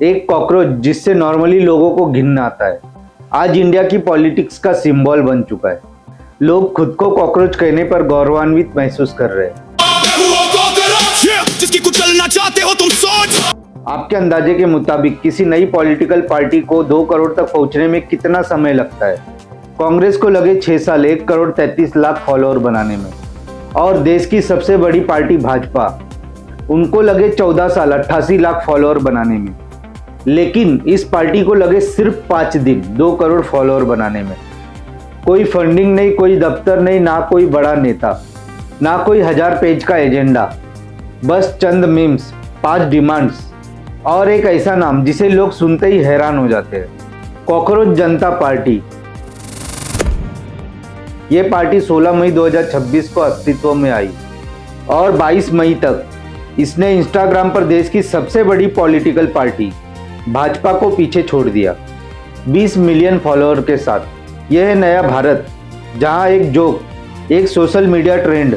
एक कॉकरोच जिससे नॉर्मली लोगों को घिन आता है, आज इंडिया की पॉलिटिक्स का सिंबल बन चुका है। लोग खुद को कॉकरोच कहने पर गौरवान्वित महसूस कर रहे हैं। जिसकी कुचलना चाहते हो तुम सोच। आपके अंदाजे के मुताबिक किसी नई पॉलिटिकल पार्टी को 2 करोड़ तक पहुंचने में कितना समय लगता है? कांग्रेस को लगे 6 साल 1 करोड़ 33 लाख फॉलोअर बनाने में, और देश की सबसे बड़ी पार्टी भाजपा, उनको लगे 14 साल 88 लाख फॉलोअर बनाने में। लेकिन इस पार्टी को लगे सिर्फ 5 दिन 2 करोड़ फॉलोअर बनाने में। कोई फंडिंग नहीं, कोई दफ्तर नहीं, ना कोई बड़ा नेता, ना कोई 1000 पेज का एजेंडा, बस चंद मीम्स, 5 डिमांड्स और एक ऐसा नाम जिसे लोग सुनते ही हैरान हो जाते हैं, कॉकरोच जनता पार्टी। ये पार्टी 16 मई 2026 को अस्तित्व में आई और 22 मई तक इसने इंस्टाग्राम पर देश की सबसे बड़ी पॉलिटिकल पार्टी भाजपा को पीछे छोड़ दिया, 20 मिलियन फॉलोअर के साथ। यह है नया भारत, जहां एक जोक, एक सोशल मीडिया ट्रेंड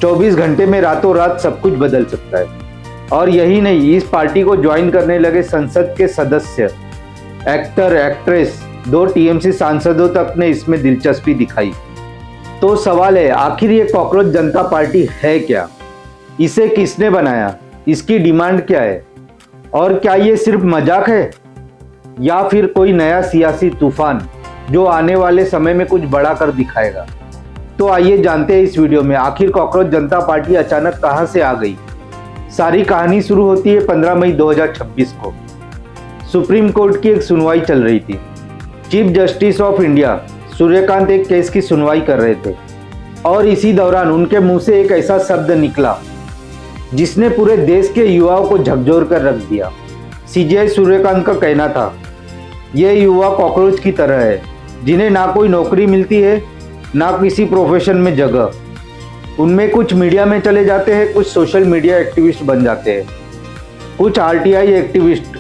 24 घंटे में रातों रात सब कुछ बदल सकता है। और यही नहीं, इस पार्टी को ज्वाइन करने लगे संसद के सदस्य, एक्टर, एक्ट्रेस, 2 टीएमसी सांसदों तक ने इसमें दिलचस्पी दिखाई। तो सवाल है, आखिर ये कॉकरोच जनता पार्टी है क्या? इसे किसने बनाया? इसकी डिमांड क्या है? और क्या ये सिर्फ मजाक है या फिर कोई नया सियासी तूफान जो आने वाले समय में कुछ बड़ा कर दिखाएगा? तो आइए जानते हैं इस वीडियो में, आखिर कॉकरोच जनता पार्टी अचानक कहां से आ गई। सारी कहानी शुरू होती है 15 मई 2026 को। सुप्रीम कोर्ट की एक सुनवाई चल रही थी। Chief justice of India Suryakant एक केस की सुनवाई कर रहे थे और इसी दौरान उनके मुंह से एक ऐसा शब्द निकला जिसने पूरे देश के युवाओं को झकझोर कर रख दिया। सीजीआई सूर्यकांत का कहना था, ये युवा कॉकरोच की तरह है, जिन्हें ना कोई नौकरी मिलती है, ना किसी प्रोफेशन में जगह। उनमें कुछ मीडिया में चले जाते हैं, कुछ सोशल मीडिया एक्टिविस्ट बन जाते हैं, कुछ आरटीआई एक्टिविस्ट,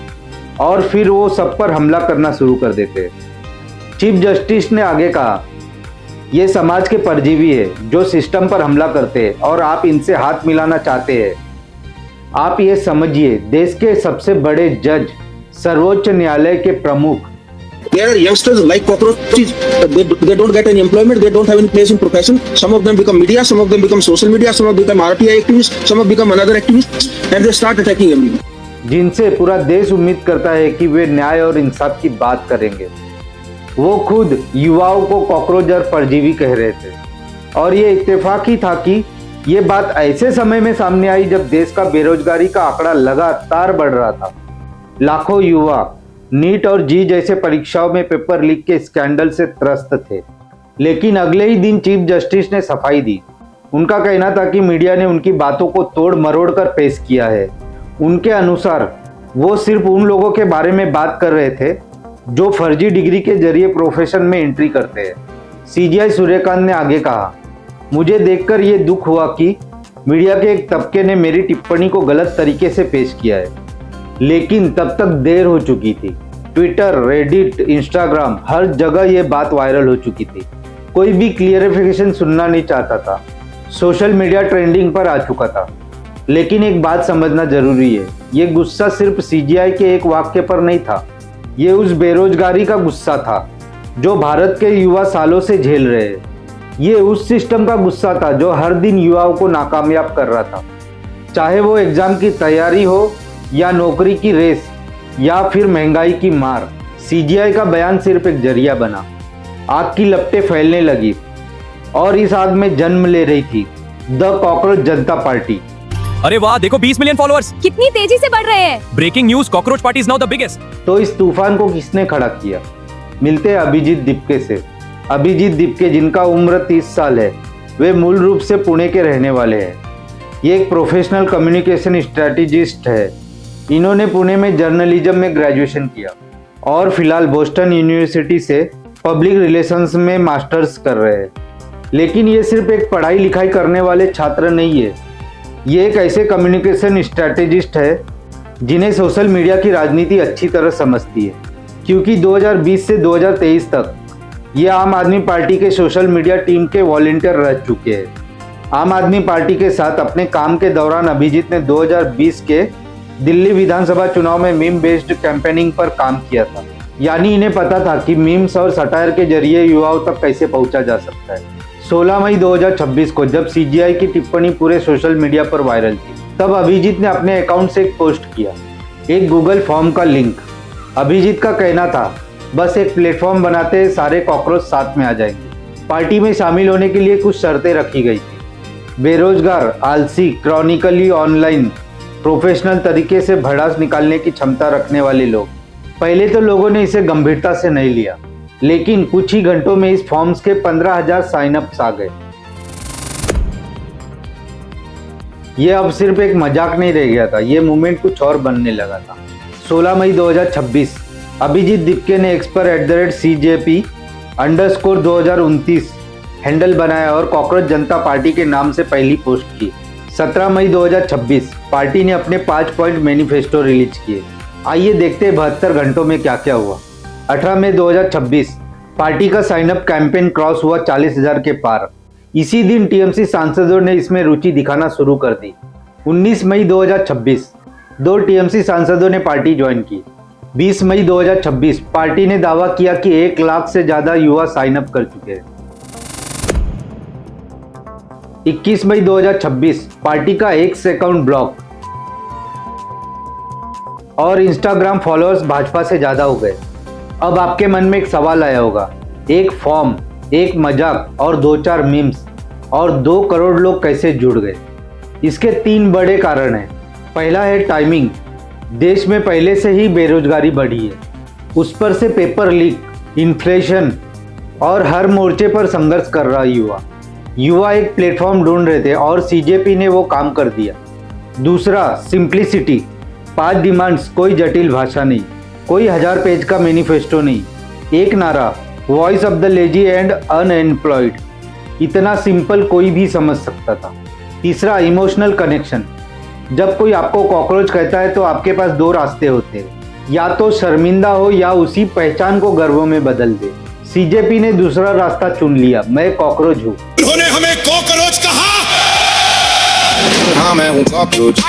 और फिर वो सब पर हमला करना शुरू कर देते हैं। चीफ जस्टिस ने आगे कहा, ये समाज के परजीवी है जो सिस्टम पर हमला करते हैं और आप इनसे हाथ मिलाना चाहते हैं। आप ये समझिए, देश के सबसे बड़े जज, सर्वोच्च न्यायालय के प्रमुख, There are youngsters like cockroaches. They don't get any employment. They don't have any place in profession. Some of them become media. Some of them become social media. Some of them become RTI activists. Some have become another activists, and they start attacking everyone. जिनसे पूरा देश उम्मीद करता है कि वे न्याय और इंसाफ की बात करेंगे, वो खुद युवाओं को कॉकरोच और परजीवी कह रहे थे। और ये इत्तेफाक ही था कि ये बात ऐसे समय में सामने आई जब देश का बेरोजगारी का आंकड़ा लगातार बढ़ रहा था। लाखों युवा नीट और जी जैसे परीक्षाओं में पेपर लीक के स्कैंडल से त्रस्त थे। लेकिन अगले ही दिन चीफ जस्टिस ने सफाई दी। उनका कहना था कि मीडिया ने उनकी बातों को तोड़ मरोड़ कर पेश किया है। उनके अनुसार वो सिर्फ उन लोगों के बारे में बात कर रहे थे जो फर्जी डिग्री के जरिए प्रोफेशन में एंट्री करते हैं। सीजीआई सूर्यकांत ने आगे कहा, मुझे देखकर ये दुख हुआ कि मीडिया के एक तबके ने मेरी टिप्पणी को गलत तरीके से पेश किया है, लेकिन तब तक देर हो चुकी थी। ट्विटर, रेडिट, इंस्टाग्राम, हर जगह ये बात वायरल हो चुकी थी। कोई भी क्लियरिफिकेशन सुनना नहीं चाहता था। सोशल मीडिया ट्रेंडिंग पर आ चुका था। लेकिन एक बात समझना जरूरी है, ये गुस्सा सिर्फ सीजीआई के एक वाक्य पर नहीं था। ये उस बेरोजगारी का गुस्सा था जो भारत के युवा सालों से झेल रहे हैं। ये उस सिस्टम का गुस्सा था जो हर दिन युवाओं को नाकामयाब कर रहा था, चाहे वो एग्जाम की तैयारी हो या नौकरी की रेस या फिर महंगाई की मार। सीजीआई का बयान सिर्फ एक जरिया बना। आग की लपटें फैलने लगी और इस आग में जन्म ले रही थी द कॉकरोच जनता पार्टी। अरे वाह, देखो 20 मिलियन फॉलोअर्स कितनी तेजी से बढ़ रहे हैं। Breaking news, cockroach party is now the biggest. तो इस तूफान को किसने खड़ा किया? मिलते हैं अभिजीत दीपके से। अभिजीत दीपके, जिनका उम्र 30 साल है, वे मूल रूप से पुणे के रहने वाले हैं। ये एक प्रोफेशनल कम्युनिकेशन स्ट्रेटेजिस्ट है। इन्होंने पुणे में जर्नलिज्म में ग्रेजुएशन किया और फिलहाल बोस्टन यूनिवर्सिटी से पब्लिक रिलेशंस में मास्टर्स कर रहे हैं। लेकिन ये सिर्फ एक पढ़ाई लिखाई करने वाले छात्र नहीं है, ये एक ऐसे कम्युनिकेशन स्ट्रेटेजिस्ट है जिन्हें सोशल मीडिया की राजनीति अच्छी तरह समझती है, क्योंकि 2020 से 2023 तक ये आम आदमी पार्टी के सोशल मीडिया टीम के वॉलंटियर रह चुके हैं। आम आदमी पार्टी के साथ अपने काम के दौरान अभिजीत ने 2020 के दिल्ली विधानसभा चुनाव में मीम बेस्ड कैंपेनिंग पर काम किया था। यानी इन्हें पता था कि मीम्स और सटायर के जरिए युवाओं तक कैसे पहुंचा जा सकता है। 16 मई 2026 को जब सीजीआई की टिप्पणी पूरे सोशल मीडिया पर वायरल थी, तब अभिजीत ने अपने अकाउंट से एक पोस्ट किया, एक गूगल फॉर्म का लिंक। अभिजीत का कहना था, बस एक प्लेटफॉर्म बनाते सारे कॉकरोच साथ में आ जाएंगे। पार्टी में शामिल होने के लिए कुछ शर्तें रखी गई थी। बेरोजगार, आलसी, क्रॉनिकली ऑनलाइन, प्रोफेशनल तरीके से भड़ास निकालने की क्षमता रखने वाले लोग। पहले तो लोगों ने इसे गंभीरता से नहीं लिया, लेकिन कुछ ही घंटों में इस फॉर्म्स के 15,000 साइनअप्स आ गए। ये अब सिर्फ एक मजाक नहीं रह गया था, ये मूवमेंट कुछ और बनने लगा था। 16 मई 2026 अभिजीत दिपके ने एक्स पर @CJP_2029 हैंडल बनाया और कॉकरोच जनता पार्टी के नाम से पहली पोस्ट की। 17 मई 2026 पार्टी ने अपने 5 पॉइंट मैनिफेस्टो रिलीज किए। आइए देखते हैं 72 घंटों में क्या क्या हुआ। 18 मई 2026 पार्टी का साइनअप कैंपेन क्रॉस हुआ 40,000 के पार। इसी दिन टीएमसी सांसदों ने इसमें रुचि दिखाना शुरू कर दी। 19 मई 2026 2 टीएमसी सांसदों ने पार्टी ज्वाइन की। 20 मई 2026 पार्टी ने दावा किया कि 1 लाख से ज्यादा युवा साइन अप कर चुके हैं। 21 मई 2026 पार्टी का एक्स अकाउंट ब्लॉक और इंस्टाग्राम फॉलोअर्स भाजपा से ज्यादा हो गए। अब आपके मन में एक सवाल आया होगा, एक फॉर्म, एक मजाक और 2-4 मीम्स और 2 करोड़ लोग कैसे जुड़ गए? इसके 3 बड़े कारण हैं। पहला है टाइमिंग। देश में पहले से ही बेरोजगारी बढ़ी है, उस पर से पेपर लीक, इन्फ्लेशन और हर मोर्चे पर संघर्ष कर रहा युवा एक प्लेटफॉर्म ढूंढ रहे थे और सीजेपी ने वो काम कर दिया। दूसरा सिंप्लिसिटी। 5 डिमांड्स, कोई जटिल भाषा नहीं, कोई 1000 पेज का मैनिफेस्टो नहीं, एक नारा, voice of the lazy and unemployed. इतना सिंपल कोई भी समझ सकता था। तीसरा इमोशनल कनेक्शन। जब कोई आपको कॉकरोच कहता है तो आपके पास 2 रास्ते होते हैं, या तो शर्मिंदा हो या उसी पहचान को गर्व में बदल दे। सीजेपी ने दूसरा रास्ता चुन लिया, मैं कॉकरोच हूँ। उन्होंने हमें कॉकरोच कहा। हाँ मैं हूँ cockroach. I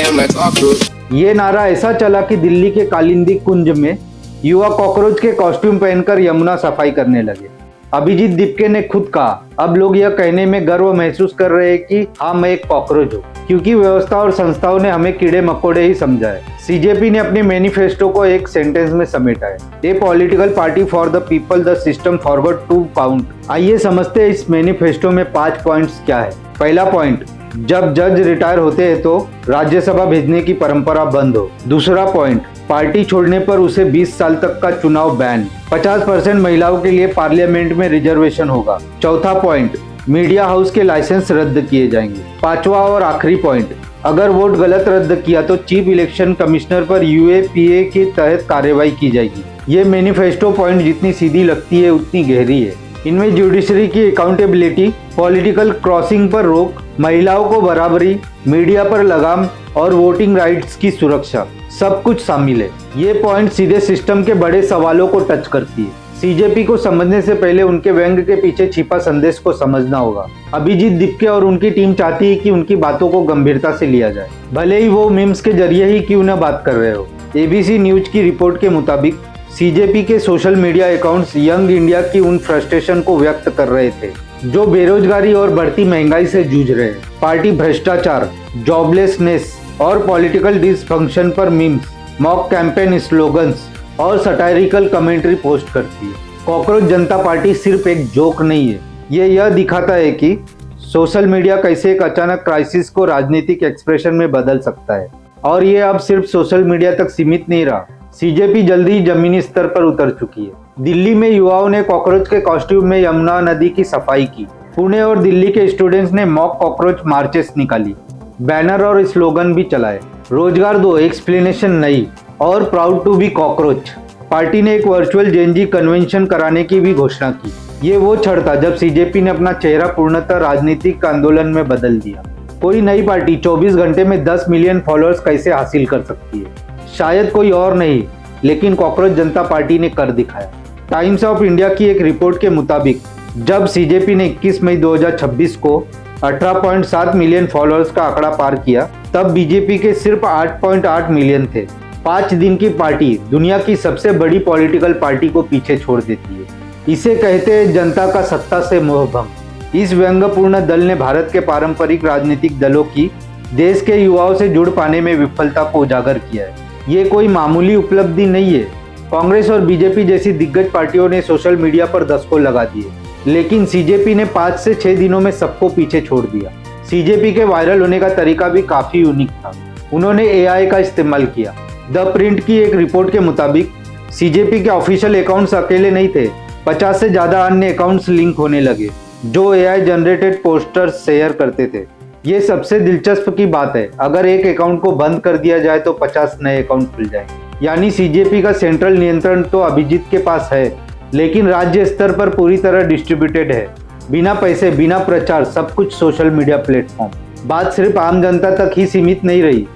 am a cockroach। ये नारा ऐसा चला कि दिल्ली के कालिंदी कुंज में युवा कॉकरोच के कॉस्ट्यूम पहनकर यमुना सफाई करने लगे। अभिजीत दिपके ने खुद कहा, अब लोग यह कहने में गर्व महसूस कर रहे हैं कि हाँ मैं एक कॉकरोच हूँ, क्योंकि व्यवस्था और संस्थाओं ने हमें कीड़े मकोड़े ही समझा है। सीजेपी ने अपने मैनिफेस्टो को एक सेंटेंस में समेटा है, a political party for the people, the system forward to count. आइए समझते हैं इस मैनिफेस्टो में 5 पॉइंट्स क्या है। पहला पॉइंट, जब जज रिटायर होते हैं तो राज्यसभा भेजने की परंपरा बंद हो। दूसरा पॉइंट, पार्टी छोड़ने पर उसे 20 साल तक का चुनाव बैन। 50% महिलाओं के लिए पार्लियामेंट में रिजर्वेशन होगा। चौथा पॉइंट, मीडिया हाउस के लाइसेंस रद्द किए जाएंगे। 5वां और आखिरी पॉइंट, अगर वोट गलत रद्द किया तो चीफ इलेक्शन कमिश्नर पर यूएपीए के तहत कार्रवाई की जाएगी। ये मैनिफेस्टो पॉइंट जितनी सीधी लगती है उतनी गहरी है। इनमें जुडिशरी की अकाउंटेबिलिटी, पॉलिटिकल क्रॉसिंग पर रोक, महिलाओं को बराबरी, मीडिया पर लगाम और वोटिंग राइट्स की सुरक्षा, सब कुछ शामिल है। ये पॉइंट सीधे सिस्टम के बड़े सवालों को टच करती है। सीजेपी को समझने से पहले उनके व्यंग्य के पीछे छिपा संदेश को समझना होगा। अभिजीत दिपके और उनकी टीम चाहती है कि उनकी बातों को गंभीरता से लिया जाए, भले ही वो मीम्स के जरिए ही क्यों न बात कर रहे हो। एबीसी न्यूज की रिपोर्ट के मुताबिक सीजेपी के social media accounts young India की उन फ्रस्ट्रेशन को व्यक्त कर रहे थे जो बेरोजगारी और बढ़ती महंगाई से जूझ रहे हैं। पार्टी भ्रष्टाचार, जॉबलेसनेस और पॉलिटिकल डिसफंक्शन पर मीम्स, मॉक कैंपेन स्लोगन्स और सटायरिकल कमेंट्री पोस्ट करती है। कॉकरोच जनता पार्टी सिर्फ एक जोक नहीं है, ये यह दिखाता है कि सोशल मीडिया कैसे एक अचानक क्राइसिस को राजनीतिक एक्सप्रेशन में बदल सकता है। और ये अब सिर्फ सोशल मीडिया तक सीमित नहीं रहा, सीजेपी जल्दी ही जमीनी स्तर पर उतर चुकी है। दिल्ली में युवाओं ने कॉकरोच के कॉस्ट्यूम में यमुना नदी की सफाई की। पुणे और दिल्ली के स्टूडेंट्स ने मॉक कॉकरोच मार्चेस निकाली, बैनर और स्लोगन भी चलाए, रोजगार दो, एक्सप्लेनेशन नहीं और proud to be cockroach. Party ने एक वर्चुअल जेएनजी कन्वेंशन कराने की भी घोषणा की। ये वो क्षण था जब सीजेपी ने अपना चेहरा पूर्णतः राजनीतिक आंदोलन में बदल दिया। कोई नई पार्टी 24 घंटे में 10 मिलियन फॉलोअर्स कैसे हासिल कर सकती है? शायद कोई और नहीं, लेकिन कॉकरोच जनता पार्टी ने कर दिखाया। टाइम्स ऑफ इंडिया की एक रिपोर्ट के मुताबिक जब सीजेपी ने 21 मई 2026 को 18.7 मिलियन फॉलोअर्स का आंकड़ा पार किया, तब बीजेपी के सिर्फ 8.8 मिलियन थे। 5 दिन की पार्टी दुनिया की सबसे बड़ी पॉलिटिकल पार्टी को पीछे छोड़ देती है। इसे कहते हैं जनता का सत्ता से मोहभंग। इस व्यंग्यपूर्ण दल ने भारत के पारंपरिक राजनीतिक दलों की देश के युवाओं से जुड़ पाने में विफलता को उजागर किया है। ये कोई मामूली उपलब्धि नहीं है। कांग्रेस और बीजेपी जैसी दिग्गज पार्टियों ने सोशल मीडिया पर दस्तक लगा दिए, लेकिन सीजेपी ने 5 से 6 दिनों में सबको पीछे छोड़ दिया। सीजेपी के वायरल होने का तरीका भी काफी यूनिक था। उन्होंने एआई का इस्तेमाल किया। द प्रिंट की एक रिपोर्ट के मुताबिक सीजेपी के ऑफिशियल अकाउंट्स अकेले नहीं थे, 50 से ज्यादा अन्य अकाउंट्स लिंक होने लगे जो एआई जनरेटेड पोस्टर्स शेयर करते थे। ये सबसे दिलचस्प की बात है, अगर एक अकाउंट को बंद कर दिया जाए तो 50 नए अकाउंट खुल जाएंगे। यानी सीजेपी का सेंट्रल नियंत्रण तो अभिजीत के पास है, लेकिन राज्य स्तर पर पूरी तरह डिस्ट्रीब्यूटेड है। बिना पैसे, बिना प्रचार, सब कुछ सोशल मीडिया प्लेटफॉर्म। बात सिर्फ आम जनता तक ही सीमित नहीं रही,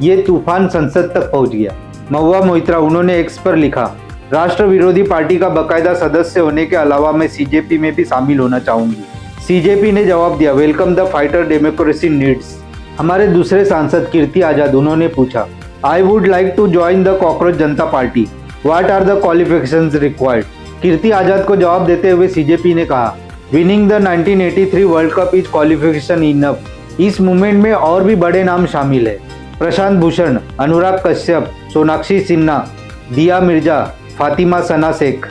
ये तूफान संसद तक पहुंच गया। महुआ मोइत्रा, उन्होंने एक्स पर लिखा, राष्ट्र विरोधी पार्टी का बाकायदा सदस्य होने के अलावा मैं सीजेपी में भी शामिल होना चाहूंगी। सीजेपी ने जवाब दिया, welcome the fighter democracy needs. हमारे दूसरे सांसद कीर्ति आजाद, उन्होंने पूछा, I would like to join the cockroach Janata party, what are the qualifications required. Kirti Azad को जवाब देते हुए सीजेपी ने कहा, winning the 1983 world cup is qualification enough. इस मूवमेंट में और भी बड़े नाम शामिल है, प्रशांत भूषण, अनुराग कश्यप, सोनाक्षी सिन्हा, दिया मिर्जा, फातिमा सना शेख।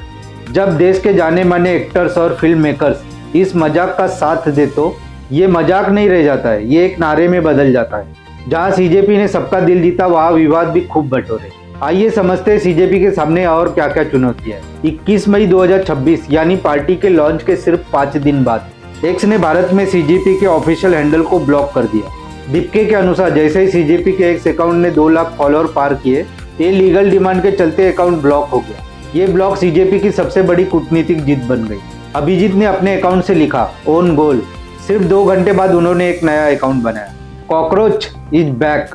जब देश के जाने माने एक्टर्स और फिल्म मेकर्स इस मजाक का साथ दे तो ये मजाक नहीं रह जाता है, ये एक नारे में बदल जाता है। जहां सीजेपी ने सबका दिल जीता, वहां विवाद भी खूब बटोरे। आइए समझते हैं सीजेपी के सामने और क्या क्या चुनौतियां हैं। 21 मई 2026 यानी पार्टी के लॉन्च के सिर्फ 5 दिन बाद एक्स ने भारत में सीजेपी के ऑफिशियल हैंडल को ब्लॉक कर दिया। दीपके के अनुसार जैसे ही सीजेपी के एक्स अकाउंट ने 2 लाख फॉलोअर पार किए, ये लीगल डिमांड के चलते अकाउंट ब्लॉक हो गया। ये ब्लॉक सीजेपी की सबसे बड़ी कूटनीतिक जीत बन गई। अभिजीत ने अपने अकाउंट से लिखा, ओन गोल। सिर्फ 2 घंटे बाद उन्होंने एक नया अकाउंट बनाया, कॉकरोच इज बैक।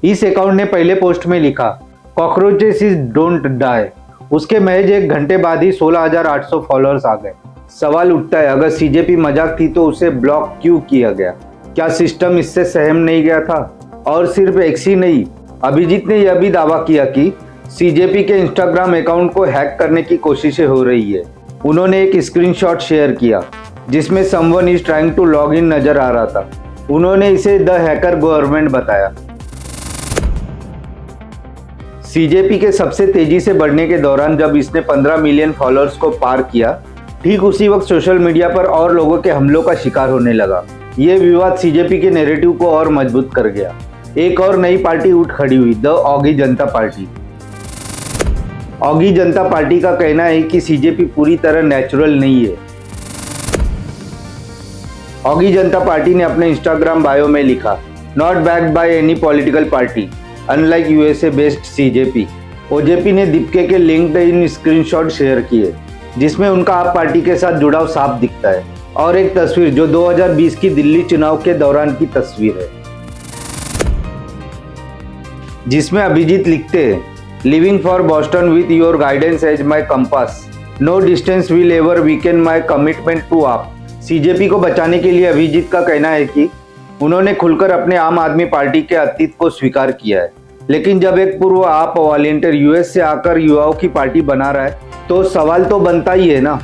इस अकाउंट ने पहले पोस्ट में लिखा, कॉकरोचेस इज डोंट डाई। उसके महज 1 घंटे बाद ही 16,800 फॉलोअर्स आ गए। सवाल उठता है, अगर सीजेपी मजाक थी तो उसे ब्लॉक क्यों किया गया? क्या सिस्टम इससे सहम नहीं गया था? और सिर्फ एक्स ही नहीं, अभिजीत ने यह भी दावा किया कि सीजेपी के इंस्टाग्राम अकाउंट को हैक करने की कोशिशें हो रही है। उन्होंने एक स्क्रीनशॉट शेयर किया जिसमें someone is trying to log in नजर आ रहा था। उन्होंने इसे द हैकर गवर्नमेंट बताया। सीजेपी के सबसे तेजी से बढ़ने के दौरान जब इसने 15 मिलियन फॉलोअर्स को पार किया, ठीक उसी वक्त सोशल मीडिया पर और लोगों के हमलों का शिकार होने लगा। ये विवाद सीजेपी के नैरेटिव को और मजबूत कर गया। एक और नई पार्टी उठ खड़ी हुई, the Oggy Janata party. Oggy Janata party का कहना है कि सीजेपी पूरी तरह नेचुरल नहीं है। ऑगी जनता पार्टी ने अपने इंस्टाग्राम बायो में लिखा, not backed by any political party unlike USA based CJP. OJP ने दीपके के लिंक्डइन स्क्रीनशॉट शेयर किए जिसमें उनका आप पार्टी के साथ जुड़ाव साफ दिखता है, और एक तस्वीर जो 2020 की दिल्ली चुनाव के दौरान की तस्वीर है जिसमें अभिजीत लिखते हैं, living for Boston with your guidance as my compass, no distance will ever weaken my commitment to आप। सीजेपी को बचाने के लिए अभिजीत का कहना है कि उन्होंने खुलकर अपने आम आदमी पार्टी के अतीत को स्वीकार किया है, लेकिन जब एक पूर्व आप वॉलंटियर यूएस से आकर युवाओं की पार्टी बना रहा है तो सवाल तो बनता ही है ना।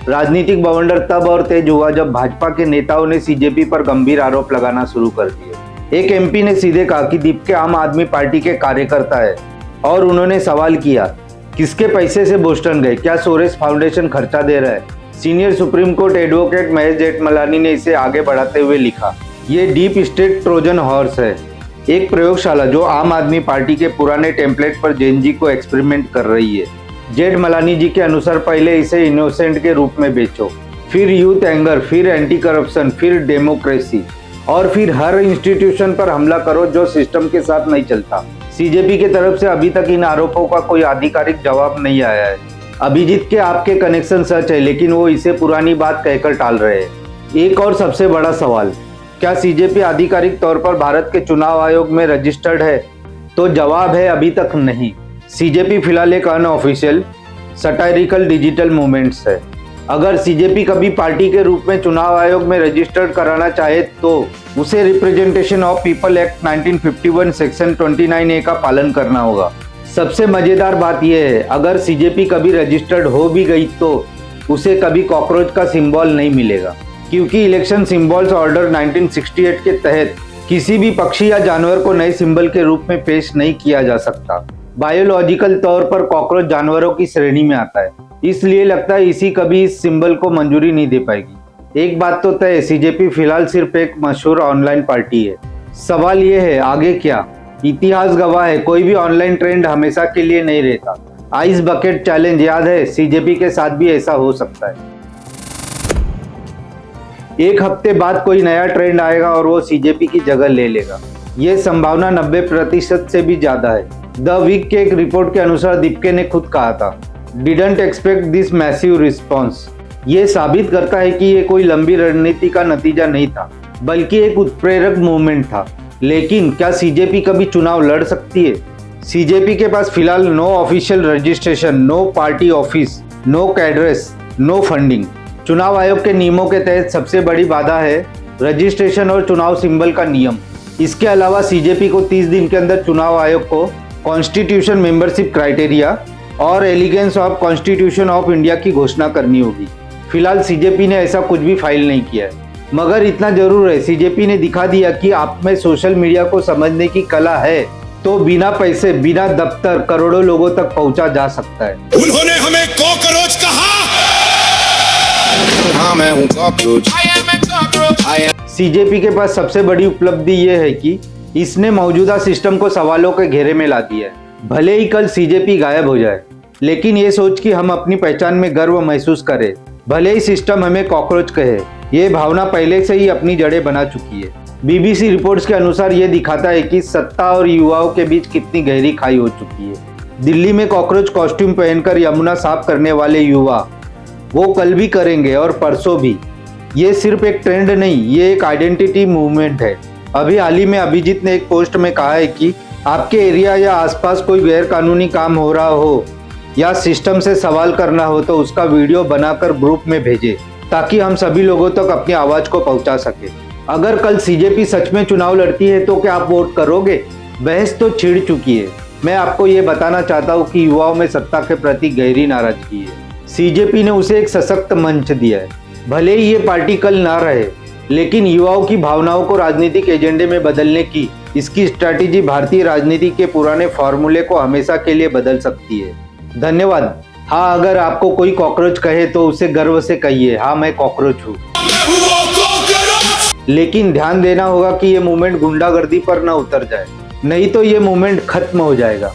राजनीतिक बवंडर तब और तेज हुआ जब भाजपा के नेताओं ने सीजेपी पर गंभीर आरोप लगाना शुरू कर दिए। एक एमपी ने सीधे कहा कि दीपके आम आदमी पार्टी के कार्यकर्ता है, और उन्होंने सवाल किया, किसके पैसे से बोस्टन गए? क्या सोरेस फाउंडेशन खर्चा दे रहा है? Senior supreme court advocate Mahesh Jethmalani ने इसे आगे बढ़ाते हुए लिखा, ये डीप स्टेट ट्रोजन हॉर्स है, एक प्रयोगशाला जो आम आदमी पार्टी के पुराने टेम्पलेट पर जेनजी को एक्सपेरिमेंट कर रही है। जेठमलानी जी के अनुसार पहले इसे इनोसेंट के रूप में बेचो, फिर यूथ एंगर, फिर एंटी करप्शन, फिर डेमोक्रेसी, और फिर हर इंस्टीट्यूशन पर हमला करो जो सिस्टम के साथ नहीं चलता। सीजेपी की तरफ से अभी तक इन आरोपों का कोई आधिकारिक जवाब नहीं आया है। अभिजीत के आपके कनेक्शन सच है, लेकिन वो इसे पुरानी बात कहकर टाल रहे हैं। एक और सबसे बड़ा सवाल, क्या सीजेपी आधिकारिक तौर पर भारत के चुनाव आयोग में रजिस्टर्ड है? तो जवाब है अभी तक नहीं। सीजेपी फिलहाल एक अनऑफिशियल सटायरिकल डिजिटल मूवमेंट्स है। अगर सीजेपी कभी पार्टी के रूप में चुनाव आयोग में रजिस्टर्ड कराना चाहे तो उसे representation of people act 1951 section 29A का पालन करना होगा। सबसे मजेदार बात यह है, अगर सीजेपी कभी रजिस्टर्ड हो भी गई तो उसे कभी कॉकरोच का सिंबल नहीं मिलेगा, क्योंकि इलेक्शन सिंबल्स ऑर्डर 1968 के तहत किसी भी पक्षी या जानवर को नए सिंबल के रूप में पेश नहीं किया जा सकता। बायोलॉजिकल तौर पर कॉकरोच जानवरों की श्रेणी में आता है, इसलिए लगता है इसी कभी इस सिंबल को मंजूरी नहीं दे पाएगी। एक बात तो तय है, सीजेपी फिलहाल सिर्फ एक मशहूर ऑनलाइन पार्टी है। सवाल ये है आगे क्या? इतिहास गवाह है, कोई भी ऑनलाइन ट्रेंड हमेशा के लिए नहीं रहता। आइस बकेट चैलेंज याद है, सीजेपी के साथ भी ऐसा हो सकता है। एक हफ्ते बाद कोई नया ट्रेंड आएगा और वो सीजेपी की जगह ले लेगा। ये संभावना 90% से भी ज्यादा है। द वीक के एक रिपोर्ट के अनुसार दीपके ने खुद कहा था, didn't expect this massive response. ये साबित करता है कि ये कोई लंबी रणनीति का नतीजा नहीं था, बल्कि एक उत्प्रेरक मूवमेंट था। लेकिन क्या सीजेपी कभी चुनाव लड़ सकती है? सीजेपी के पास फिलहाल no official registration, no party office, no cadres, no funding. चुनाव आयोग के नियमों के तहत सबसे बड़ी बाधा है रजिस्ट्रेशन और चुनाव सिंबल का नियम। इसके अलावा सीजेपी को 30 दिन के अंदर चुनाव आयोग को कॉन्स्टिट्यूशन मेंबरशिप क्राइटेरिया और elegance of constitution of India की घोषणा करनी होगी। फिलहाल सीजेपी ने ऐसा कुछ भी फाइल नहीं किया है, मगर इतना जरूर है, सीजेपी ने दिखा दिया कि आप में सोशल मीडिया को समझने की कला है तो बिना पैसे, बिना दफ्तर करोड़ों लोगों तक पहुंचा जा सकता है। उन्होंने हमें कॉकरोच कहा। हाँ मैं हूँ cockroach. I am a cockroach. I am CJP के पास सबसे बड़ी उपलब्धि ये है कि इसने मौजूदा सिस्टम को सवालों के घेरे में ला दिया है। भले ही कल सीजेपी गायब हो जाए, लेकिन ये सोच कि हम अपनी पहचान में गर्व महसूस करें, भले ही सिस्टम हमें कॉकरोच कहे, ये भावना पहले से ही अपनी जड़ें बना चुकी है। बीबीसी रिपोर्ट्स के अनुसार ये दिखाता है कि सत्ता और युवाओं के बीच कितनी गहरी खाई हो चुकी है। दिल्ली में कॉकरोच कॉस्ट्यूम पहनकर यमुना साफ करने वाले युवा वो कल भी करेंगे और परसों भी। ये सिर्फ एक ट्रेंड नहीं, ये एक आइडेंटिटी मूवमेंट है। अभी हाल ही में अभिजीत ने एक पोस्ट में कहा है कि आपके एरिया या आसपास कोई गैर कानूनी काम हो रहा हो या सिस्टम से सवाल करना हो तो उसका वीडियो बनाकर ग्रुप में भेजें, ताकि हम सभी लोगों तक अपनी आवाज को पहुंचा सके। अगर कल सीजेपी सच में चुनाव लड़ती है तो क्या आप वोट करोगे? बहस तो छिड़ चुकी है। मैं आपको ये बताना चाहता हूँ कि युवाओं में सत्ता के प्रति गहरी नाराजगी है। सीजेपी ने उसे एक सशक्त मंच दिया है। भले ही ये पार्टी कल ना रहे, लेकिन युवाओं की भावनाओं को राजनीतिक एजेंडे में बदलने की इसकी स्ट्रैटेजी भारतीय राजनीति के पुराने फॉर्मूले को हमेशा के लिए बदल सकती है। धन्यवाद। हाँ, अगर आपको कोई कॉकरोच कहे तो उसे गर्व से कहिए, हाँ मैं कॉकरोच हूँ। लेकिन ध्यान देना होगा कि ये मूवमेंट गुंडागर्दी पर न उतर जाए, नहीं तो ये मूवमेंट खत्म हो जाएगा।